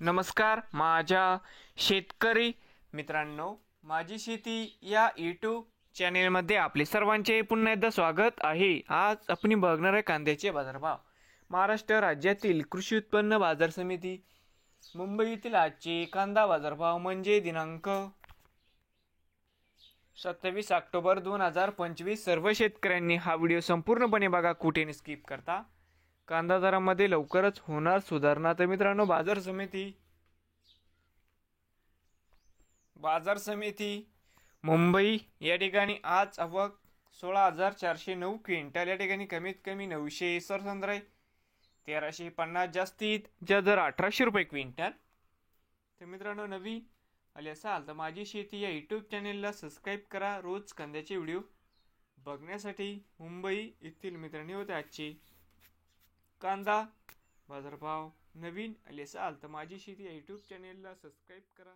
नमस्कार माझ्या शेतकरी मित्रांनो, माझी शेती या यूट्यूब चॅनेलमध्ये आपले सर्वांचे पुन्हा एकदा स्वागत आहे. आज आपण बघणार आहे कांद्याचे बाजारभाव. महाराष्ट्र राज्यातील कृषी उत्पन्न बाजार समिती मुंबई येथील आजचे कांदा बाजारभाव म्हणजे दिनांक 27 ऑक्टोबर 2025. सर्व शेतकऱ्यांनी हा व्हिडिओ संपूर्णपणे बघा, कुठे स्किप करता. कांदा दरामध्ये लवकरच होणार सुधारणा. तर मित्रांनो, बाजार समिती मुंबई या ठिकाणी आज आवक 16,409 क्विंटल, या ठिकाणी कमीत कमी 900, सरसंद्राई 1350, जास्तीत जास्त दर 1800 रुपये क्विंटल. तर मित्रांनो, नवीन आले असाल तर माझी शेती या यूट्यूब चॅनेलला सबस्क्राईब करा. रोज कांद्याचे व्हिडिओ बघण्यासाठी. मुंबई येथील मित्रांनी होते आजचे कांदा बाजारभाव. नवीन आले असाल तर माझी शेती या यूट्यूब चॅनेलला सबस्क्राईब करा.